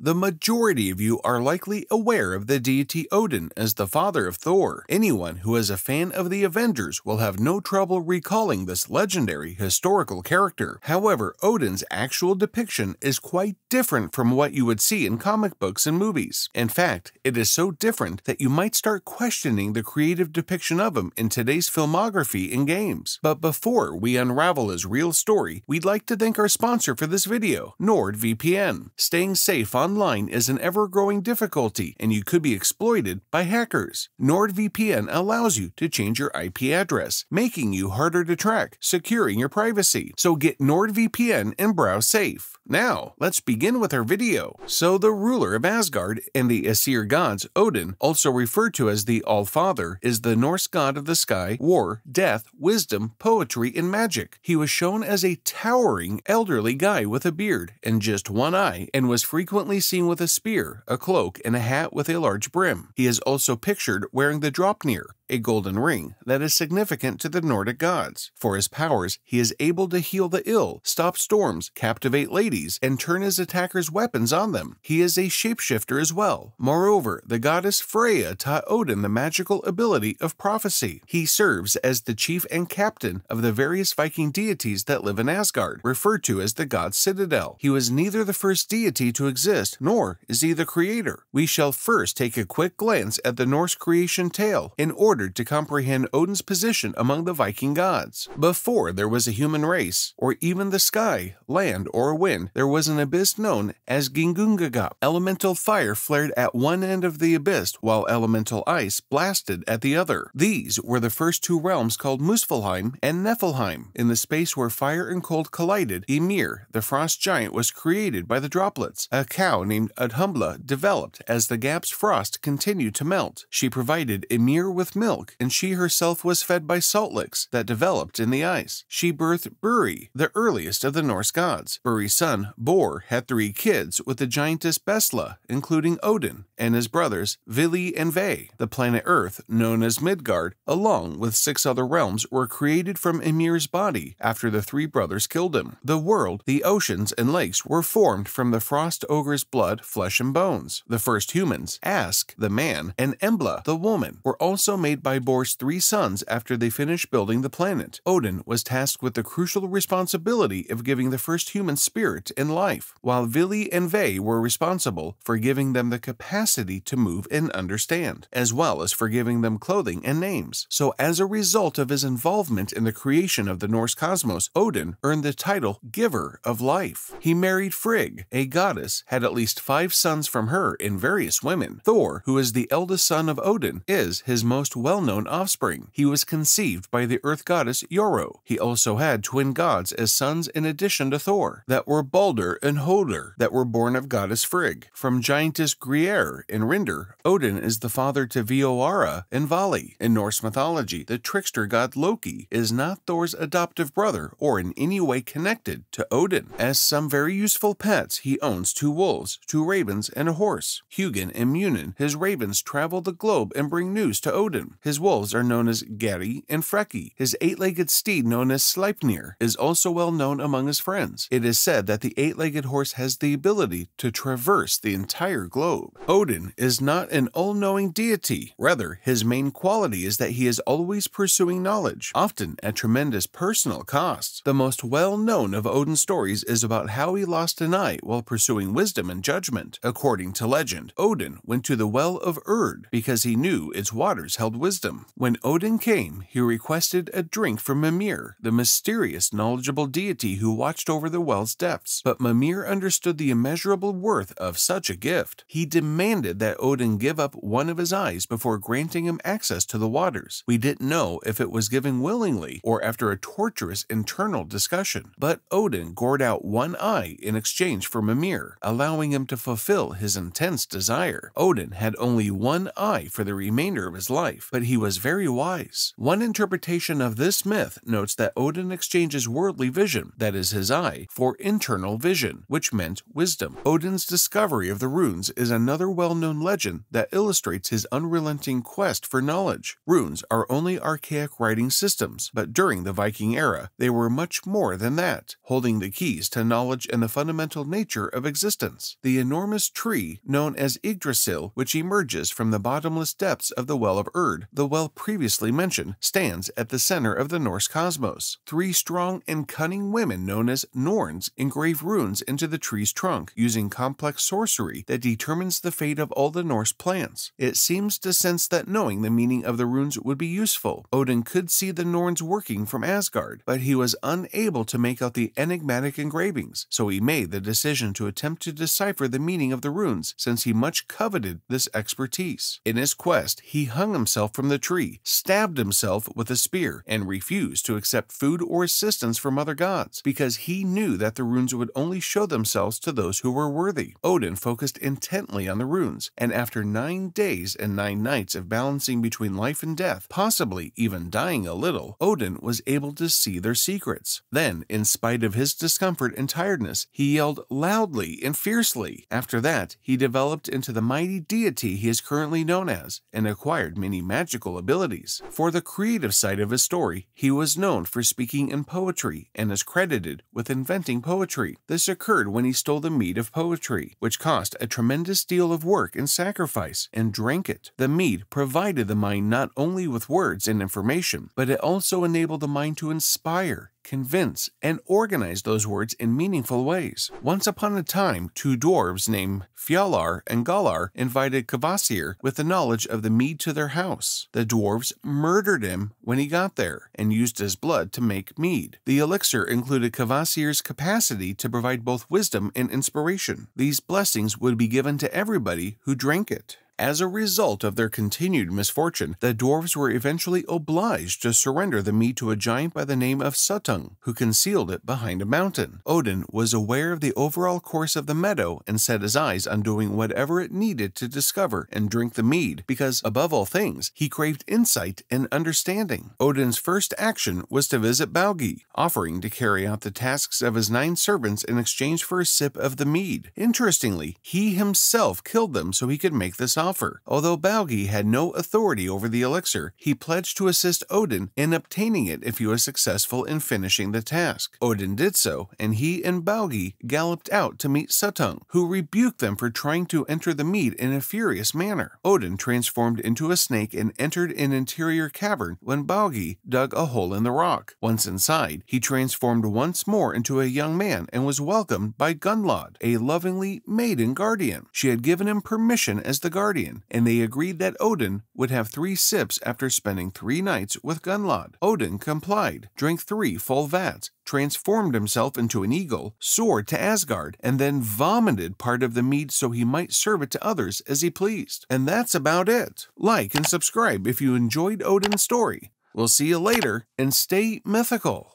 The majority of you are likely aware of the deity Odin as the father of Thor. Anyone who is a fan of the Avengers will have no trouble recalling this legendary historical character. However, Odin's actual depiction is quite different from what you would see in comic books and movies. In fact, it is so different that you might start questioning the creative depiction of him in today's filmography and games. But before we unravel his real story, we'd like to thank our sponsor for this video, NordVPN. Staying safe online is an ever-growing difficulty, and you could be exploited by hackers. NordVPN allows you to change your IP address, making you harder to track, securing your privacy. So get NordVPN and browse safe. Now, let's begin with our video. So the ruler of Asgard and the Aesir gods, Odin, also referred to as the All-Father, is the Norse god of the sky, war, death, wisdom, poetry, and magic. He was shown as a towering, elderly guy with a beard and just one eye, and was frequently seen with a spear, a cloak, and a hat with a large brim. He is also pictured wearing the Draupnir, a golden ring that is significant to the Nordic gods. For his powers, he is able to heal the ill, stop storms, captivate ladies, and turn his attackers' weapons on them. He is a shapeshifter as well. Moreover, the goddess Freya taught Odin the magical ability of prophecy. He serves as the chief and captain of the various Viking deities that live in Asgard, referred to as the god's citadel. He was neither the first deity to exist, nor is he the creator. We shall first take a quick glance at the Norse creation tale in order to comprehend Odin's position among the Viking gods. Before there was a human race, or even the sky, land, or wind, there was an abyss known as Ginnungagap. Elemental fire flared at one end of the abyss, while elemental ice blasted at the other. These were the first two realms called Muspelheim and Niflheim. In the space where fire and cold collided, Ymir, the frost giant, was created by the droplets. A cow named Udhumbla developed as the gap's frost continued to melt. She provided Ymir with milk, and she herself was fed by salt licks that developed in the ice. She birthed Buri, the earliest of the Norse gods. Buri's son, Bor, had 3 kids with the giantess Bestla, including Odin, and his brothers Vili and Ve. The planet Earth, known as Midgard, along with 6 other realms, were created from Ymir's body after the 3 brothers killed him. The world, the oceans, and lakes were formed from the frost ogre's blood, flesh, and bones. The first humans, Ask, the man, and Embla, the woman, were also made by Bor's 3 sons after they finished building the planet. Odin was tasked with the crucial responsibility of giving the first human spirit and life, while Vili and Ve were responsible for giving them the capacity to move and understand, as well as for giving them clothing and names. So as a result of his involvement in the creation of the Norse cosmos, Odin earned the title Giver of Life. He married Frigg, a goddess, had at least 5 sons from her and various women. Thor, who is the eldest son of Odin, is his most well-known offspring. He was conceived by the earth goddess Yoro. He also had twin gods as sons in addition to Thor, that were Balder and Hoder, that were born of goddess Frigg. From giantess Grier and Rindr, Odin is the father to Vioara and Vali. In Norse mythology, the trickster god Loki is not Thor's adoptive brother or in any way connected to Odin. As some very useful pets, he owns 2 wolves, 2 ravens, and a horse. Hugin and Munin, his ravens, travel the globe and bring news to Odin. His wolves are known as Geri and Freki. His 8-legged steed, known as Sleipnir, is also well known among his friends. It is said that the 8-legged horse has the ability to traverse the entire globe. Odin is not an all-knowing deity. Rather, his main quality is that he is always pursuing knowledge, often at tremendous personal costs. The most well-known of Odin's stories is about how he lost an eye while pursuing wisdom and judgment. According to legend, Odin went to the well of Urd because he knew its waters held wisdom. When Odin came, he requested a drink from Mimir, the mysterious, knowledgeable deity who watched over the well's depths. But Mimir understood the immeasurable worth of such a gift. He demanded that Odin give up one of his eyes before granting him access to the waters. We didn't know if it was given willingly or after a torturous internal discussion, but Odin gored out one eye in exchange for Mimir, allowing him to fulfill his intense desire. Odin had only one eye for the remainder of his life. life, but he was very wise. One interpretation of this myth notes that Odin exchanges worldly vision, that is his eye, for internal vision, which meant wisdom. Odin's discovery of the runes is another well-known legend that illustrates his unrelenting quest for knowledge. Runes are only archaic writing systems, but during the Viking era, they were much more than that, holding the keys to knowledge and the fundamental nature of existence. The enormous tree known as YGGDRASIL, which emerges from the bottomless depths of the Well of Urd, the well previously mentioned, stands at the center of the Norse cosmos. Three strong and cunning women known as Norns engrave runes into the tree's trunk using complex sorcery that determines the fate of all the Norse plants. It seems to sense that knowing the meaning of the runes would be useful. Odin could see the Norns working from Asgard, but he was unable to make out the enigmatic engravings, so he made the decision to attempt to decipher the meaning of the runes since he much coveted this expertise. In his quest, he hung himself from the tree, stabbed himself with a spear, and refused to accept food or assistance from other gods because he knew that the runes would only show themselves to those who were worthy. Odin focused intently on the runes, and after 9 days and 9 nights of balancing between life and death, possibly even dying a little, Odin was able to see their secrets. Then, in spite of his discomfort and tiredness, he yelled loudly and fiercely. After that, he developed into the mighty deity he is currently known as, and acquired many magical abilities. For the creative side of his story, he was known for speaking in poetry and is credited with inventing poetry. This occurred when he stole the mead of poetry, which cost a tremendous deal of work and sacrifice, and drank it. The mead provided the mind not only with words and information, but it also enabled the mind to inspire, convince, and organize those words in meaningful ways. Once upon a time, 2 dwarves named FJALAR and GALAR invited Kvasir with the knowledge of the mead to their house. The dwarves murdered him when he got there and used his blood to make mead. The elixir included Kvasir's capacity to provide both wisdom and inspiration. These blessings would be given to everybody who drank it. As a result of their continued misfortune, the dwarves were eventually obliged to surrender the mead to a giant by the name of Suttung, who concealed it behind a mountain. Odin was aware of the overall course of the meadow and set his eyes on doing whatever it needed to discover and drink the mead because, above all things, he craved insight and understanding. Odin's first action was to visit Baugi, offering to carry out the tasks of his 9 servants in exchange for a sip of the mead. Interestingly, he himself killed them so he could make this offer. Although Baugi had no authority over the elixir, he pledged to assist Odin in obtaining it if he was successful in finishing the task. Odin did so, and he and Baugi galloped out to meet Suttung, who rebuked them for trying to enter the mead in a furious manner. Odin transformed into a snake and entered an interior cavern when Baugi dug a hole in the rock. Once inside, he transformed once more into a young man and was welcomed by Gunnlod, a lovingly maiden guardian. She had given him permission as the guardian, and they agreed that Odin would have 3 sips after spending 3 nights with Gunnlod. Odin complied, drank 3 full vats, transformed himself into an eagle, soared to Asgard, and then vomited part of the mead so he might serve it to others as he pleased. And that's about it. Like and subscribe if you enjoyed Odin's story. We'll see you later, and stay mythical.